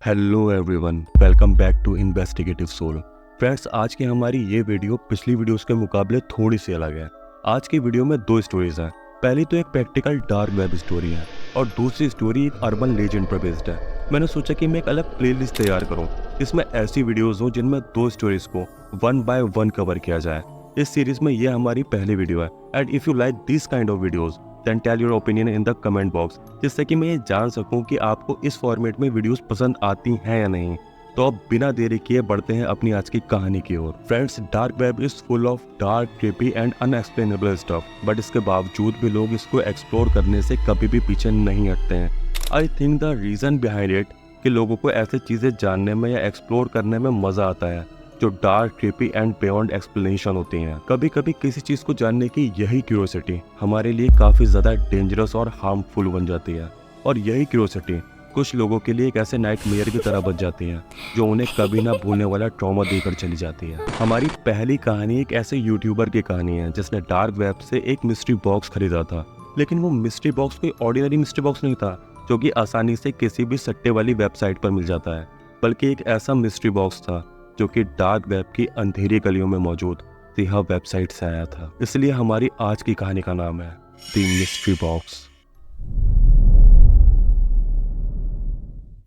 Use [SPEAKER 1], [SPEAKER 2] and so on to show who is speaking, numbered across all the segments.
[SPEAKER 1] Hello everyone, welcome back to Investigative Soul. Friends, आज की हमारी ये वीडियो पिछली वीडियोस के मुकाबले थोड़ी सी अलग है। आज की वीडियो में दो स्टोरीज हैं। पहली तो एक प्रैक्टिकल डार्क वेब स्टोरी है और दूसरी स्टोरी एक अर्बन लेजेंड पर बेस्ड है। मैंने सोचा कि मैं एक अलग प्लेलिस्ट तैयार करूं जिसमें ऐसी वीडियोस हो जिनमें दो स्टोरीज को वन बाय वन कवर किया जाए। इस सीरीज में ये हमारी पहली वीडियो है and if you like this kind of videos then tell your opinion in the comment box, जिससे कि मैं ये जान सकूं कि आपको इस फॉर्मेट में वीडियोस पसंद आती हैं या नहीं। तो अब बिना देरी किए बढ़ते हैं अपनी आज की कहानी की ओर। Friends, dark web is full of dark, creepy and unexplainable stuff, but इसके बावजूद भी लोग इसको एक्सप्लोर करने से कभी भी पीछे नहीं हटते हैं। I think the reason behind it कि लोगों को ऐसी चीजें जानने में या एक्सप्लोर करने में मजा आता है जो dark, creepy and beyond explanation होती हैं। कभी कभी किसी चीज को जानने की यही क्यूरियोसिटी हमारे लिए काफी ज्यादा डेंजरस और हार्मफुल बन जाती है, और यही क्यूरियोसिटी कुछ लोगों के लिए एक ऐसे नाइटमेयर की तरह बन जाती है जो उन्हें कभी ना भूलने वाला ट्रॉमा देकर चली जाती है। हमारी पहली कहानी एक ऐसे यूट्यूबर की कहानी है जिसने डार्क वेब से एक मिस्ट्री बॉक्स खरीदा था, लेकिन वो मिस्ट्री बॉक्स कोई ऑर्डिनरी मिस्ट्री बॉक्स नहीं था जो कि आसानी से किसी भी सट्टे वाली वेबसाइट पर मिल जाता है, बल्कि एक ऐसा मिस्ट्री बॉक्स था जो कि डार्क वेब की अंधेरी गलियों में मौजूद सिहा वेबसाइट से आया था। इसलिए हमारी आज की कहानी का नाम है द मिस्ट्री बॉक्स।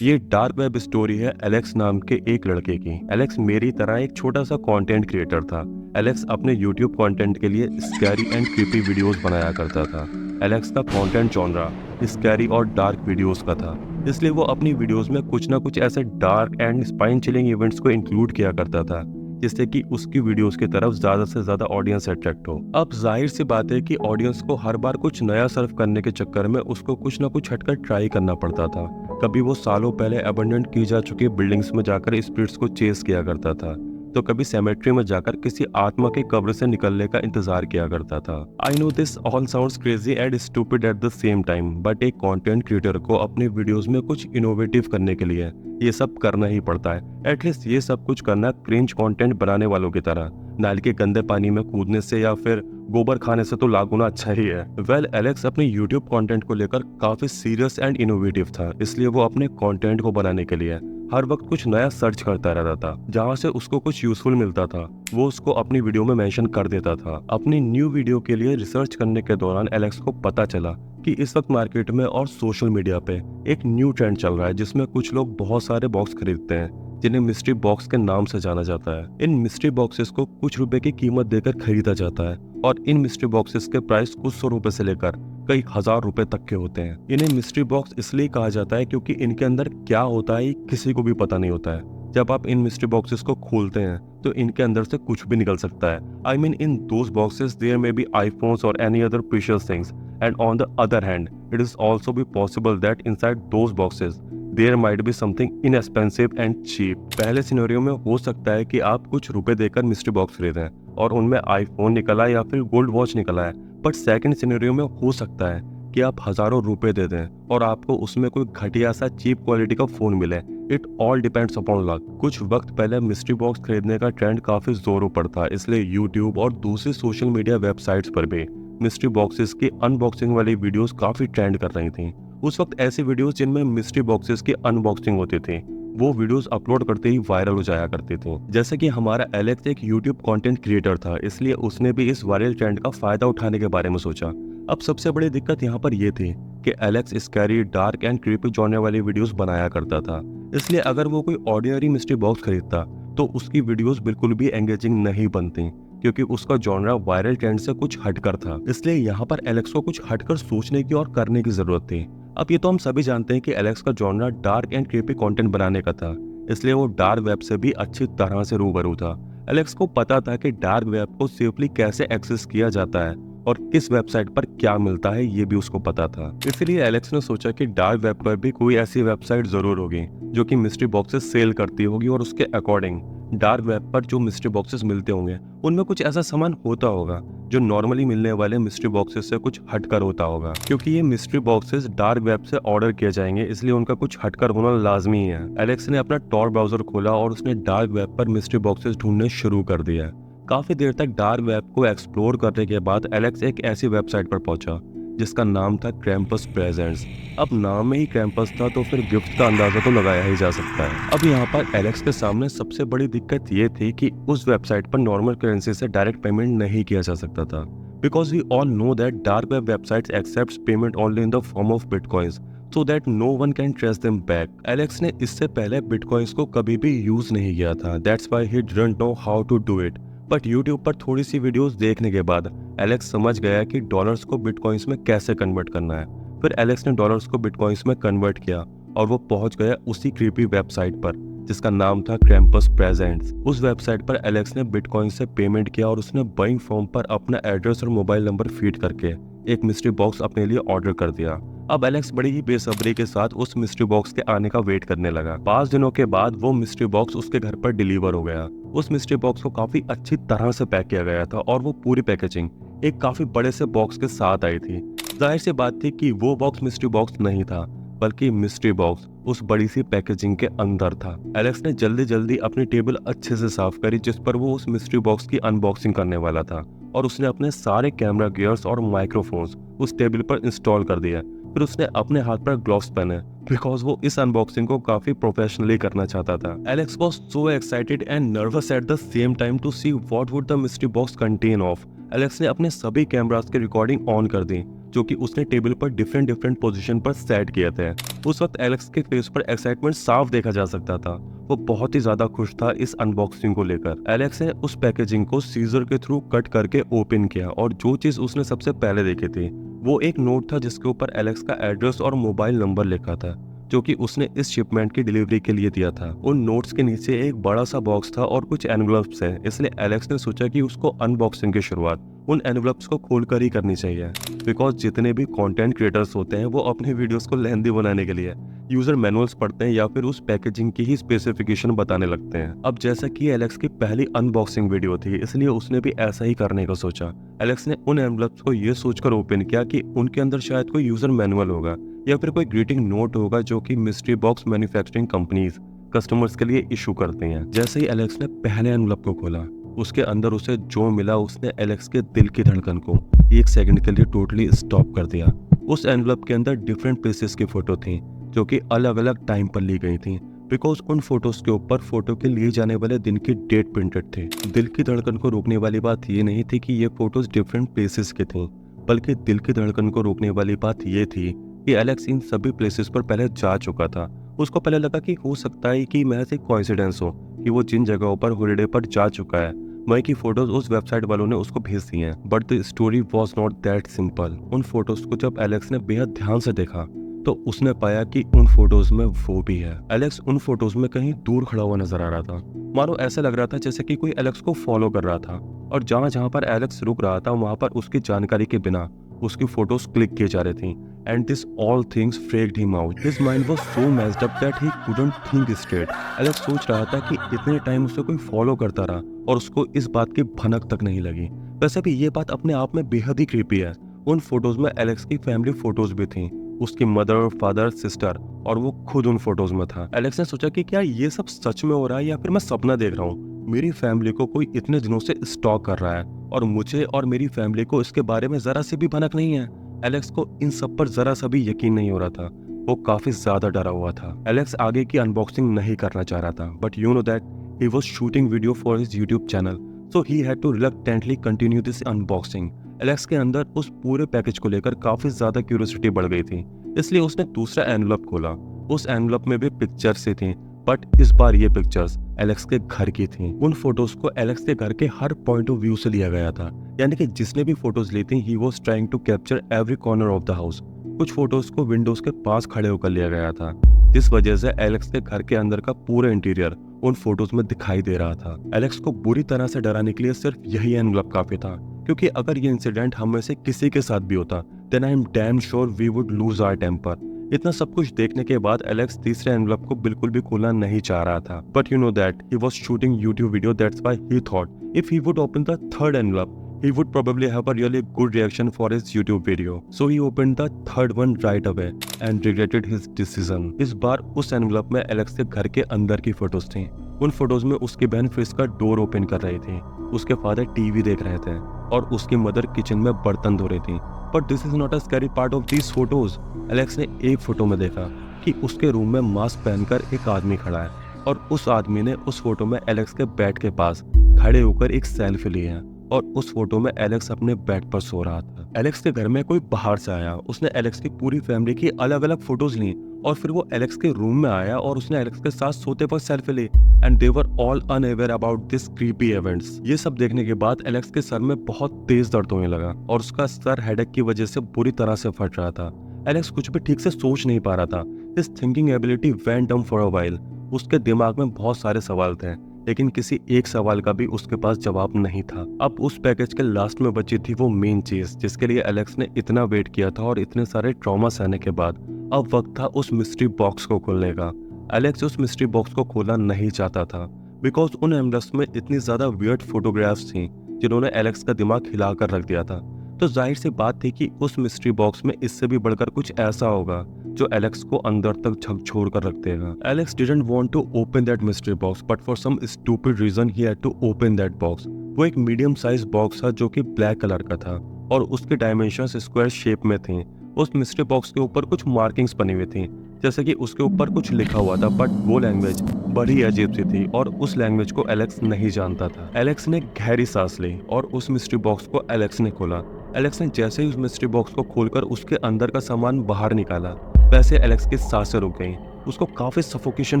[SPEAKER 1] ये डार्क वेब स्टोरी है एलेक्स नाम के एक लड़के की। एलेक्स मेरी तरह एक छोटा सा कंटेंट क्रिएटर था। एलेक्स अपने यूट्यूब कंटेंट के लिए स्कैरी एंड क्रीपी वीडियोस बनाया करता था। एलेक्स का कंटेंट जॉनरा स्कैरी और डार्क वीडियोस का था, इसलिए वो अपनी वीडियोस में कुछ ना कुछ ऐसे dark and spine chilling events को इंक्लूड किया करता था जिससे कि उसकी वीडियोस की तरफ ज्यादा से ज्यादा ऑडियंस अट्रैक्ट हो। अब जाहिर सी बात है कि ऑडियंस को हर बार कुछ नया सर्व करने के चक्कर में उसको कुछ ना कुछ हटकर ट्राई करना पड़ता था। कभी वो सालों पहले अबंडन की जा चुकी बिल्डिंग्स में जाकर स्पिरिट्स को चेस किया करता था, तो कभी सेमेट्री में जाकर किसी आत्मा के कब्र से निकलने का इंतजार किया करता था। I know this all sounds crazy and stupid eight the same time, but एक कंटेंट क्रिएटर को अपने वीडियोस में कुछ इनोवेटिव करने के लिए ये सब करना ही पड़ता है। एटलीस्ट ये सब कुछ करना क्रिंज कंटेंट बनाने वालों की तरह नाली के गंदे पानी में कूदने से या फिर गोबर खाने से तो लाख गुना अच्छा ही है। वेल, एलेक्स अपने यूट्यूब कंटेंट को लेकर काफी सीरियस एंड इनोवेटिव था, इसलिए वो अपने कंटेंट को बनाने के लिए हर वक्त कुछ नया सर्च करता रहता था। जहाँ से उसको कुछ यूजफुल मिलता था वो उसको अपनी वीडियो में मेंशन कर देता था। अपनी न्यू वीडियो के लिए रिसर्च करने के दौरान एलेक्स को पता चला कि इस वक्त मार्केट में और सोशल मीडिया पे एक न्यू ट्रेंड चल रहा है जिसमें कुछ लोग बहुत सारे बॉक्स खरीदते हैं जिन्हें मिस्ट्री बॉक्स के नाम से जाना जाता है। इन मिस्ट्री बॉक्सेस को कुछ रुपए की कीमत देकर खरीदा जाता है और इन मिस्ट्री बॉक्सेस के प्राइस कुछ सौ रुपए से लेकर कई हजार रुपए तक के होते हैं। इन्हें मिस्ट्री बॉक्स इसलिए कहा जाता है क्योंकि इनके अंदर क्या होता है किसी को भी पता नहीं होता है। जब आप इन मिस्ट्री बॉक्सेस को खोलते हैं तो इनके अंदर से कुछ भी निकल सकता है। I mean in those boxes there may be iPhones और any other precious things, and on the other hand it is also be possible that inside those boxes there might be something inexpensive and cheap. पहले scenario में हो सकता है कि आप कुछ रुपए देकर मिस्ट्री बॉक्स खरीदें और उनमें आईफोन निकला या फिर गोल्ड वॉच निकला है, बट सेकंड सिनेरियो में हो सकता है कि आप हजारों रुपए दे दें और आपको उसमें कोई घटिया सा चीप क्वालिटी का फोन मिले। It all depends upon luck. कुछ वक्त पहले मिस्ट्री बॉक्स खरीदने का ट्रेंड काफी जोरों पर था, इसलिए यूट्यूब और दूसरी सोशल मीडिया वेबसाइट्स पर भी मिस्ट्री बॉक्सेस की अनबॉक्सिंग वाली वीडियोस काफी ट्रेंड कर रही थी। उस वक्त ऐसी वीडियोस जिनमें मिस्ट्री बॉक्सेस की अनबॉक्सिंग होती थी वो वीडियोस अपलोड करते ही वायरल हो जाया करती थी। जैसे कि हमारा एलेक्स एक यूट्यूब कंटेंट क्रिएटर था, इसलिए उसने भी इस वायरल ट्रेंड का फायदा उठाने के बारे में सोचा। अब सबसे बड़ी दिक्कत यहाँ पर यह थी कि Alex scary, dark and creepy genre वाली वीडियोस बनाया करता था, इसलिए अगर वो कोई ऑर्डिनरी मिस्ट्री बॉक्स खरीदता तो उसकी वीडियोस बिल्कुल भी एंगेजिंग नहीं बनती क्योंकि उसका जॉनरा वायरल ट्रेंड से कुछ हटकर था। इसलिए यहाँ पर एलेक्स को कुछ हटकर सोचने की और करने की जरूरत थी। अब ये तो हम सभी जानते हैं कि एलेक्स का genre dark and creepy content बनाने का था, इसलिए वो डार्क वेब से भी अच्छी तरह से रूबरू था। एलेक्स को पता था कि डार्क वेब को सेफली कैसे एक्सेस किया जाता है और किस वेबसाइट पर क्या मिलता है ये भी उसको पता था। इसलिए एलेक्स ने सोचा कि डार्क वेब पर भी कोई ऐसी वेबसाइट जरूर होगी जो कि मिस्ट्री बॉक्सेस सेल करती होगी और उसके अकॉर्डिंग डार्क वेब पर जो मिस्ट्री बॉक्सेस मिलते होंगे उनमें कुछ ऐसा सामान होता होगा जो नॉर्मली मिलने वाले मिस्ट्री बॉक्सेस से कुछ हटकर होता होगा। क्योंकि ये मिस्ट्री बॉक्सेस डार्क वेब से ऑर्डर किए जाएंगे, इसलिए उनका कुछ हटकर होना लाजमी है। एलेक्स ने अपना टॉर ब्राउजर खोला और उसने डार्क वेब पर मिस्ट्री बॉक्सेस ढूंढने शुरू कर दिया। काफी देर तक डार्क वेब को एक्सप्लोर करने के बाद एलेक्स एक ऐसी वेबसाइट पर पहुंचा जिसका नाम था क्रैम्पस प्रेजेंट्स। अब नाम में ही क्रैम्पस था तो फिर गिफ्ट का अंदाजा तो लगाया ही जा सकता है। अब यहाँ पर एलेक्स के सामने सबसे बड़ी दिक्कत ये थी कि उस वेबसाइट पर नॉर्मल करेंसी से डायरेक्ट पेमेंट नहीं किया जा सकता था, because we all know that dark web websites accepts payment only in the form of bitcoins, so that no one can trace them back. Alex ने इससे पहले बिटकॉइंस को कभी भी यूज नहीं किया था, that's why he didn't know how to do it. But YouTube पर थोड़ी सी वीडियोस देखने के बाद एलेक्स समझ गया कि डॉलर्स को बिटकॉइंस में कैसे कन्वर्ट करना है। फिर एलेक्स ने डॉलर्स को बिटकॉइंस में कन्वर्ट किया और वो पहुंच गया उसी क्रीपी वेबसाइट पर जिसका नाम था क्रैम्पस प्रेजेंट्स। उस वेबसाइट पर एलेक्स ने बिटकॉइन से पेमेंट किया और उसने बाइंग फॉर्म पर अपना एड्रेस और मोबाइल नंबर फीड करके एक मिस्ट्री बॉक्स अपने लिए ऑर्डर कर दिया। अब एलेक्स बड़ी ही बेसब्री के साथ उस मिस्ट्री बॉक्स के आने का वेट करने लगा। 5 दिनों के बाद वो मिस्ट्री बॉक्स उसके घर पर डिलीवर हो गया। उस मिस्ट्री बॉक्स को काफी अच्छी तरह से पैक किया गया था और वो पूरी पैकेजिंग एक काफी बड़े से बॉक्स के साथ आई थी। जाहिर सी बात थी कि वो बॉक्स मिस्ट्री बॉक्स नहीं था, बल्कि मिस्ट्री बॉक्स उस बड़ी सी पैकेजिंग के अंदर था। एलेक्स ने जल्दी जल्दी अपनी टेबल अच्छे से साफ करी जिस पर वो उस मिस्ट्री बॉक्स की अनबॉक्सिंग करने वाला था, और उसने अपने सारे कैमरा गियर्स और माइक्रोफोन्स उस टेबल पर इंस्टॉल कर दिया। फिर उसने अपने हाथ पर ग्लव्स पहने बिकॉज वो इस अनबॉक्सिंग को काफी प्रोफेशनली करना चाहता था। Alex was so excited and nervous at the same time to see what would the mystery box contain of. Alex ने अपने सभी कैमरास की रिकॉर्डिंग ऑन कर दी जो कि उसने टेबल पर डिफरेंट पोजीशन पर सेट किए थे। उस वक्त एलेक्स के फेस पर एक्साइटमेंट साफ देखा जा सकता था। वो बहुत ही ज्यादा खुश था इस अनबॉक्सिंग को लेकर। एलेक्स ने उस पैकेजिंग को सीजर के थ्रू कट करके ओपन किया और जो चीज उसने सबसे पहले देखी थी वो एक नोट था जिसके ऊपर एलेक्स का एड्रेस और मोबाइल नंबर लिखा था जो कि उसने इस शिपमेंट की डिलीवरी के लिए दिया था। उन नोट्स के नीचे एक बड़ा सा बॉक्स था और कुछ एनवलप्स हैं, इसलिए एलेक्स ने सोचा कि उसको अनबॉक्सिंग की शुरुआत उन एनवलप्स को खोलकर ही करनी चाहिए, बिकॉज जितने भी कंटेंट क्रिएटर्स होते हैं वो अपने वीडियोस को लेंथी बनाने के लिए यूजर मैनुअल्स पढ़ते हैं या फिर उस पैकेजिंग की ही स्पेसिफिकेशन बताने लगते हैं। अब जैसा कि एलेक्स की पहली अनबॉक्सिंग वीडियो थी इसलिए उसने भी ऐसा ही करने का सोचा। एलेक्स ने उन एनवलप्स को ये सोचकर ओपन किया कि उनके अंदर शायद कोई यूजर मैनुअल होगा या फिर कोई ग्रीटिंग नोट होगा जो कि mystery box manufacturing companies customers के लिए इशू करते हैं। जैसे ही एलेक्स ने पहले एनवलप को खोला उसके अंदर उसे जो मिला उसने एलेक्स के दिल की धड़कन को 1 सेकंड के लिए टोटली स्टॉप कर दिया। उस एनवलप के अंदर डिफरेंट प्लेसेस की फोटो थी जो कि अलग अलग टाइम पर ली गई थी, बिकॉज उन फोटोज के ऊपर फोटो के लिए जाने वाले दिन की डेट प्रिंटेड थी। दिल की धड़कन को रोकने वाली बात ये नहीं थी कि ये फोटोज डिफरेंट प्लेसेस की थी, बल्कि दिल की धड़कन को रोकने वाली बात ये थी कि एलेक्स इन सभी प्लेसेस पर पहले जा चुका था। उसको पहले लगा कि हो सकता है कि महज एक कोइंसिडेंस हो कि वो जिन जगहों पर हॉलिडे पर जा चुका है वहीं की फोटोज उस वेबसाइट वालों ने उसको भेज दी हैं। But the story was not that simple. उन फोटोज को जब एलेक्स ने बेहद ध्यान से देखा तो उसने पाया कि उन फोटोज में वो भी है। एलेक्स उन फोटोज में कहीं दूर खड़ा हुआ नजर आ रहा था, मानो ऐसा लग रहा था जैसे कि कोई एलेक्स को फॉलो कर रहा था, और जहां जहां पर एलेक्स रुक रहा था वहां पर उसकी जानकारी के बिना उसकी फोटोज क्लिक की जा रही थी। And this all things freaked him out. His mind was so messed up that he couldn't think straight. Alex सोच रहा था कि इतने टाइम उसे कोई फॉलो करता रहा और उसको इस बात की भनक तक नहीं लगी। वैसे भी ये बात अपने आप में बेहद ही क्रीपी है। उन फोटोज में एलेक्स की फैमिली फोटोज भी थी, उसकी मदर, फादर, सिस्टर, और वो खुद उन फोटोज में था। एलेक्स ने सोचा कि क्या ये सब सच में हो रहा है या फिर मैं सपना देख रहा हूँ। मेरी फैमिली को कोई इतने दिनों से स्टॉक कर रहा है और मुझे और मेरी फैमिली को इसके बारे में जरा सी भी भनक नहीं है। एलेक्स को इन सब पर जरा सा भी यकीन नहीं हो रहा था। वो काफी ज्यादा डरा हुआ था। एलेक्स आगे की अनबॉक्सिंग नहीं करना चाह रहा था, but you know that he was shooting video for his YouTube channel, so he had to reluctantly continue this unboxing. Alex के अंदर उस पूरे पैकेज को लेकर काफी ज्यादा क्यूरियोसिटी बढ़ गई थी, इसलिए उसने दूसरा एनवलप खोला। उस एनवलप में भी पिक्चर्स से थी, बट इस बार ये पिक्चर्स एलेक्स के घर की थी। उन फोटोज को एलेक्स के घर के हर पॉइंट ऑफ व्यू से लिया गया था, यानी कि जिसने भी फोटोज ली थी he was trying to capture every corner of the house. कुछ फोटोज को विंडोज के पास खड़े होकर लिया गया था, जिस वजह से एलेक्स के घर के अंदर का पूरा इंटीरियर उन फोटोज में दिखाई दे रहा था। एलेक्स को बुरी तरह से डराने के लिए सिर्फ यही एनवलप काफी था, क्योंकि अगर ये इंसिडेंट हम में से किसी के साथ भी होता then I am damn sure we would lose our temper. इतना सब कुछ देखने के बाद एलेक्स तीसरे एनवलप को बिल्कुल भी खोलना नहीं चाह रहा था, but you know that he was shooting YouTube video, that's why he thought if he would open the third envelope he would probably have a really good reaction for his YouTube video. So he opened the third one right away and regretted his decision. इस बार उस envelope में Alex के घर के अंदर की photos थी। उन फोटोज में उसकी बहन फ्रिज का डोर ओपन कर रही थी, उसके फादर टीवी देख रहे थे और उसकी मदर किचन में बर्तन धो रही थी। But this is not a scary part of these photos. Alex ने एक फोटो में देखा कि उसके रूम में मास्क पहनकर एक आदमी खड़ा है और उस आदमी ने उस फोटो में एलेक्स के बेड के पास खड़े होकर एक सेल्फी ली है और उस फोटो में एलेक्स अपने बेड पर सो रहा था। एलेक्स के घर में कोई बाहर से आया, उसने एलेक्स की पूरी फैमिली की अलग अलग फोटोज ली और फिर वो एलेक्स के रूम में आया और उसने एलेक्स के साथ सोते वक्त सेल्फी ली and they were all unaware about this creepy events. ये सब देखने के बाद एलेक्स के सर में बहुत तेज दर्द होने लगा और उसका सर हेडेक की वजह से बुरी तरह से फट रहा था। एलेक्स कुछ भी ठीक से सोच नहीं पा रहा था। His thinking ability went down for a while. उसके दिमाग में बहुत सारे सवाल थे लेकिन किसी एक सवाल का भी उसके पास जवाब नहीं था। अब उस पैकेज के लास्ट में बची थी वो मेन चीज जिसके लिए एलेक्स ने इतना वेट किया था और इतने सारे ट्रॉमा सहने के बाद अब वक्त था उस मिस्ट्री बॉक्स को खोलने का। एलेक्स उस मिस्ट्री बॉक्स को खोलना नहीं चाहता था बिकॉज उन एनवलप्स में इतनी ज्यादा वियर्ड फोटोग्राफ्स थी जिन्होंने एलेक्स का दिमाग हिला कर रख दिया था। तो जाहिर सी बात थी कि उस मिस्ट्री बॉक्स में इससे भी बढ़कर कुछ ऐसा होगा जो एलेक्स को अंदर तक झकझोर कर रख देगा। Alex didn't want to open that mystery box but for some stupid reason he had to open that box. वो एक मीडियम साइज बॉक्स था जो कि ब्लैक कलर का था और उसके डायमेंशंस स्क्वायर शेप में थी। उस मिस्ट्री बॉक्स के ऊपर कुछ मार्किंग्स बनी हुई थी जैसे कि उसके ऊपर कुछ लिखा हुआ था बट वो लैंग्वेज बड़ी अजीब सी थी और उस लैंग्वेज को एलेक्स नहीं जानता था। एलेक्स ने गहरी सांस ली और उस मिस्ट्री बॉक्स को एलेक्स ने खोला। एलेक्स ने जैसे ही उस मिस्ट्री बॉक्स को खोलकर उसके अंदर का सामान बाहर निकाला वैसे एलेक्स की सांसें रुक गईं। उसको काफी सफोकेशन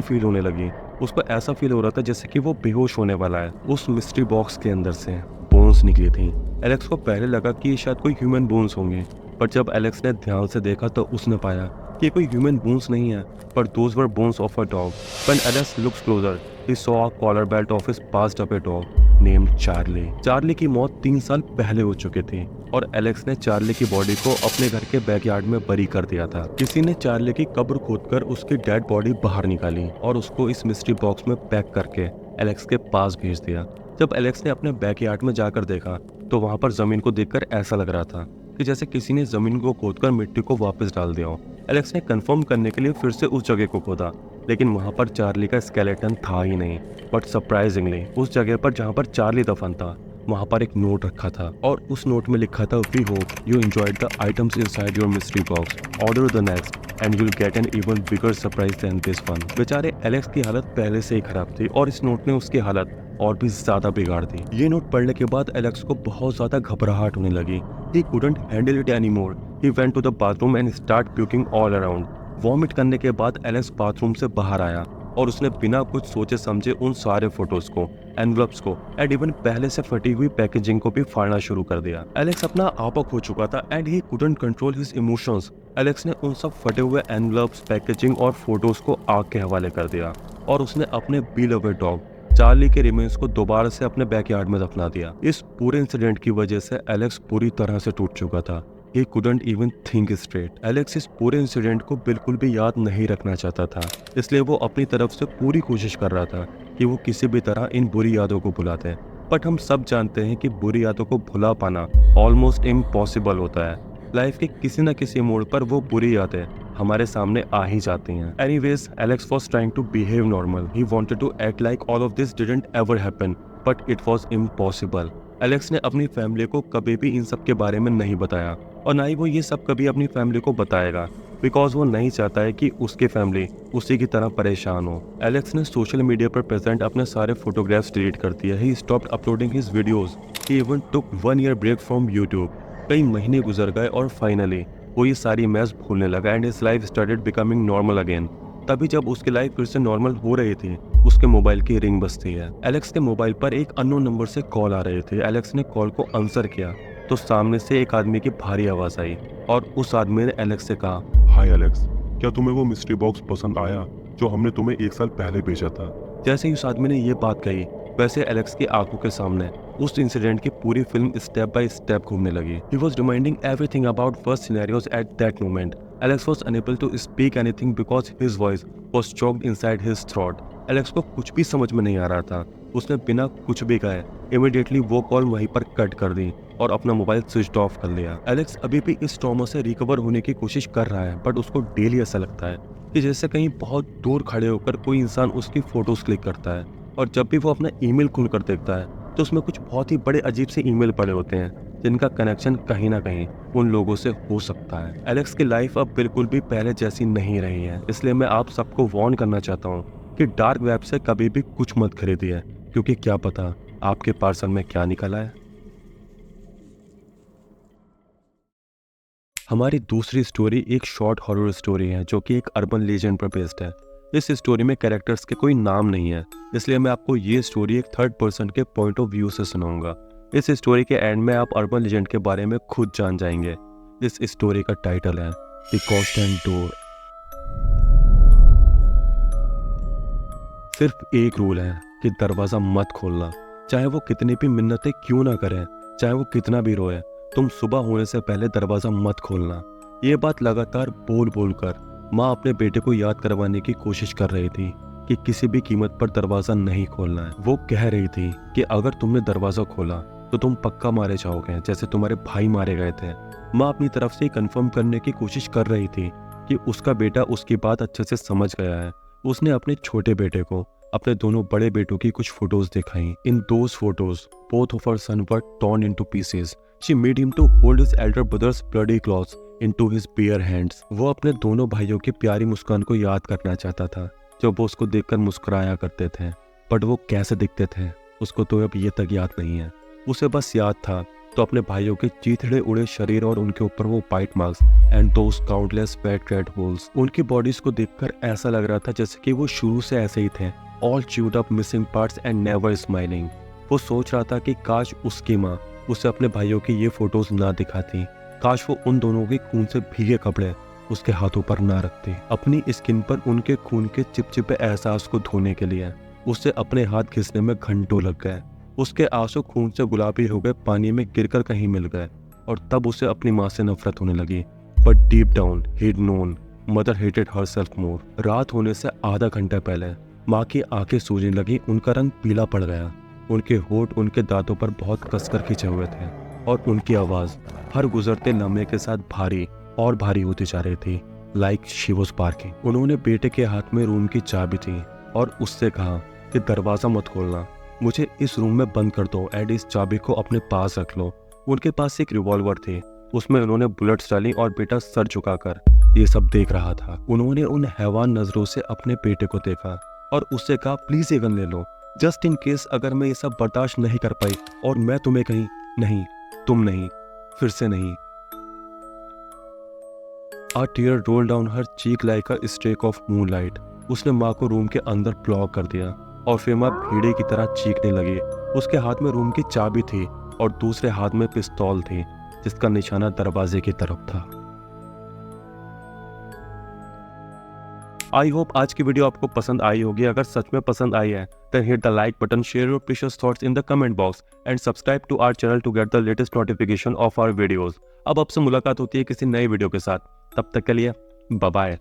[SPEAKER 1] फील होने लगी। उसको ऐसा फील हो रहा था जैसे कि वो बेहोश होने वाला है। उस मिस्ट्री बॉक्स के अंदर से बोन्स निकली थी। एलेक्स को पहले लगा कि ये शायद कोई ह्यूमन बोन्स होंगे पर जब एलेक्स ने ध्यान से देखा तो उसने पाया कि कोई ह्यूमन बोन्स नहीं है पर those were bones of a dog. When Alex looks closer he saw a collar belt of his passed up a dog named Charlie. Charlie की मौत 3 साल पहले हो चुकी थी और एलेक्स ने चार्ली की बॉडी को अपने घर के बैकयार्ड में बरी कर दिया था। किसी ने चार्ली की कब्र खोदकर उसकी डेड बॉडी बाहर निकाली और उसको इस मिस्ट्री बॉक्स में पैक करके एलेक्स के पास भेज दिया। जब एलेक्स ने अपने बैकयार्ड में जाकर देखा तो वहां पर जमीन को देखकर ऐसा लग रहा था कि जैसे किसी ने जमीन को खोदकर मिट्टी को वापस डाल दिया हो। एलेक्स ने कंफर्म करने के लिए फिर से उस जगह को खोदा लेकिन वहां पर चार्ली का स्केलेटन था ही नहीं। बट सरप्राइजिंगली उस जगह पर जहां पर चार्ली दफन था वहां पर एक नोट रखा था और उस नोट में लिखा था we hope you enjoyed the items inside your mystery box, order the next and you will get an even bigger surprise than this one. बेचारे एलेक्स की हालत पहले से ही खराब थी और इस नोट ने उसकी हालत और भी ज्यादा बिगाड़ दी। ये नोट पढ़ने के बाद एलेक्स को बहुत ज्यादा घबराहट होने लगी। He couldn't handle it anymore. He went to the bathroom and started puking all around. Vomit करने के बाद एलेक्स बाथरूम से बाहर आया और उसने बिना कुछ सोचे समझे उन सारे फोटोज को, एनवलप्स को एंड इवन पहले से फटी हुई पैकेजिंग को भी फाड़ना शुरू कर दिया। एलेक्स अपना आपा खो चुका था and he couldn't control his emotions. Alex ने उन सब फटे हुए एनवलप्स, पैकेजिंग और फोटोज को आग के हवाले कर दिया और उसने अपने beloved डॉग चार्ली के रिमेन्स को दोबारा से अपने बैकयार्ड में दफना दिया। इस पूरे इंसिडेंट की वजह से एलेक्स पूरी तरह से टूट चुका था। He couldn't even think straight. Alex इस पूरे इंसिडेंट को बिल्कुल भी याद नहीं रखना चाहता था, इसलिए वो अपनी तरफ से पूरी कोशिश कर रहा था कि वो किसी भी तरह इन बुरी यादों को भुला दे। बट हम सब जानते हैं कि बुरी यादों को भुला पाना ऑलमोस्ट इम्पॉसिबल होता है। लाइफ के किसी न किसी मोड़ पर वो बुरी यादें हमारे सामने आ ही जाती हैं। Anyways, Alex was trying to behave normal. He wanted to act like all of this didn't ever happen, but it was impossible. Alex ने अपनी फैमिली को कभी भी इन सब के बारे में नहीं बताया और ना ही वो ये सब कभी अपनी फैमिली को बताएगा बिकॉज वो नहीं चाहता है कि उसकी फैमिली उसी की तरह परेशान हो। एलेक्स ने सोशल मीडिया पर प्रेजेंट अपने सारे फोटोग्राफ्स डिलीट कर दिए। He stopped uploading his videos. He even took 1 year break from YouTube. कई महीने गुजर गए और फाइनली वो ये सारी मैच भूलने लगा and his life started becoming normal again. तभी जब उसकी लाइफ फिर से नॉर्मल हो रही थी उसके मोबाइल की रिंग बजती है। एलेक्स के मोबाइल पर एक अननोन नंबर से कॉल आ रही थी। एलेक्स ने कॉल को आंसर किया तो सामने से एक आदमी की भारी आवाज आई और उस आदमी ने एलेक्स से कहा,
[SPEAKER 2] हाय एलेक्स, क्या तुम्हें वो मिस्ट्री बॉक्स पसंद आया जो हमने तुम्हें 1 साल पहले भेजा था?
[SPEAKER 1] जैसे ही उस आदमी ने ये बात कही वैसे एलेक्स की आंखों के सामने उस इंसिडेंट की पूरी फिल्म स्टेप बाय स्टेप घूमने लगी। He was reminding everything about first scenarios at that moment. Alex was unable to speak anything because his voice was choked inside his throat. Alex को कुछ भी समझ में नहीं आ रहा था। उसने बिना कुछ भी कहे इमीडिएटली वो कॉल वहीं पर कट कर दी और अपना मोबाइल स्विच ऑफ कर लिया। एलेक्स अभी भी इस ट्रॉमा से रिकवर होने की कोशिश कर रहा है बट उसको डेली ऐसा लगता है कि जैसे कहीं बहुत दूर खड़े होकर कोई इंसान उसकी फोटोज क्लिक करता है और जब भी वो अपना ईमेल खुलकर देखता है तो उसमें कुछ बहुत ही बड़े अजीब से ईमेल पड़े होते हैं जिनका कनेक्शन कहीं ना कहीं उन लोगों से हो सकता है। एलेक्स की लाइफ अब बिल्कुल भी पहले जैसी नहीं रही है, इसलिए मैं आप सबको वार्न करना चाहता हूँ कि डार्क वेब से कभी भी कुछ मत खरीदिए, क्योंकि क्या पता आपके पार्सल में क्या निकल आए। हमारी दूसरी स्टोरी एक शॉर्ट हॉरर स्टोरी है जो कि एक अर्बन लीजेंड पर बेस्ड है। इस स्टोरी में कैरेक्टर्स के कोई नाम नहीं है, इसलिए मैं आपको ये स्टोरी एक थर्ड पर्सन के पॉइंट ऑफ व्यू से सुनाऊंगा। इस स्टोरी के एंड में आप अर्बन लीजेंड के बारे में खुद जान जाएंगे। इस स्टोरी का टाइटल है द कांस्टेंट डोर। सिर्फ एक रूल है कि दरवाजा मत खोलना, चाहे वो कितनी भी मिन्नतें क्यों ना करें, चाहे वो कितना भी रोए, तुम सुबह होने से पहले दरवाजा मत खोलना। ये बात लगातार बोल बोल कर माँ अपने बेटे को याद करवाने की कोशिश कर रही थी कि किसी भी कीमत पर दरवाजा नहीं खोलना है। वो कह रही थी कि अगर तुमने दरवाजा खोला तो तुम पक्का मारे जाओगे, जैसे तुम्हारे भाई मारे गए थे। माँ अपनी तरफ से कंफर्म करने की कोशिश कर रही थी कि उसका बेटा उसकी बात अच्छे से समझ गया है। उसने अपने छोटे बेटे को अपने दोनों बड़े बेटों की कुछ फोटोज दिखाई। In those photos both of her son were torn into pieces. She made him to hold his elder brother's bloody clothes into his bare hands. वो अपने दोनों भाइयों की प्यारी मुस्कान को याद करना चाहता था जब वो उसको देखकर मुस्कुराया करते थे, बट वो कैसे दिखते थे उसको तो अब ये तक याद नहीं है। उसे बस याद था तो अपने भाइयों के चीथड़े उड़े शरीर और उनके ऊपर वो bite marks and those countless bad red holes. उनकी बॉडीज को देखकर ऐसा लग रहा था जैसे कि वो शुरू से ऐसे ही थे, all chewed up, missing parts and never smiling. वो सोच रहा था कि काश उसकी माँ उसे अपने भाइयों की ये फोटोज ना दिखाती, काश वो उन दोनों के खून से भीगे कपड़े उसके हाथों पर ना रखती। अपनी स्किन पर उनके खून के चिपचिपे एहसास को धोने के लिए उसे अपने हाथ घिसने में घंटों लग गए। उसके आंसू खून से गुलाबी हो गए, पानी में गिरकर कहीं मिल गए, और तब उसे अपनी माँ से नफरत होने लगी। But deep down he known mother hated herself more. रात होने से आधा घंटा पहले माँ की आंखें सूजने लगी, उनका रंग पीला पड़ गया, उनके होंठ उनके दांतों पर बहुत कसकर खिंचे हुए थे, और उनकी आवाज हर गुजरते लम्हे के साथ भारी और भारी होती जा रही थी, लाइक शी वाज बार्किंग। उन्होंने बेटे के हाथ में रूम की चाबी थी और उससे कहा कि दरवाजा मत खोलना, मुझे इस रूम में बंद कर दो एंड इस चाबी को अपने पास रख लो। उनके पास एक रिवॉल्वर थी, उसमें उन्होंने बुलेट्स डाली और बेटा सर झुकाकर ये सब देख रहा था। उन्होंने उन हैवान नजरों से अपने बेटे को देखा और उससे कहा प्लीज ये गन ले लो, जस्ट इन केस अगर मैं ये सब बर्दाश्त नहीं कर पाई और मैं तुम्हें कहीं नहीं, तुम नहीं, फिर से नहीं। A tear rolled down her cheek like a streak of moonlight. उसने माँ को रूम के अंदर ब्लॉक कर दिया और फिर माँ भेड़े की तरह चीखने लगी। उसके हाथ में रूम की चाबी थी और दूसरे हाथ में पिस्तौल थी जिसका निशाना दरवाजे की तरफ था। आई होप आज की वीडियो आपको पसंद आई होगी। अगर सच में पसंद आई है then hit the like button, share your precious thoughts in the comment box and subscribe to our channel to get the latest notification of our videos। अब आपसे मुलाकात होती है किसी नए वीडियो के साथ, तब तक के लिए बाय बाय।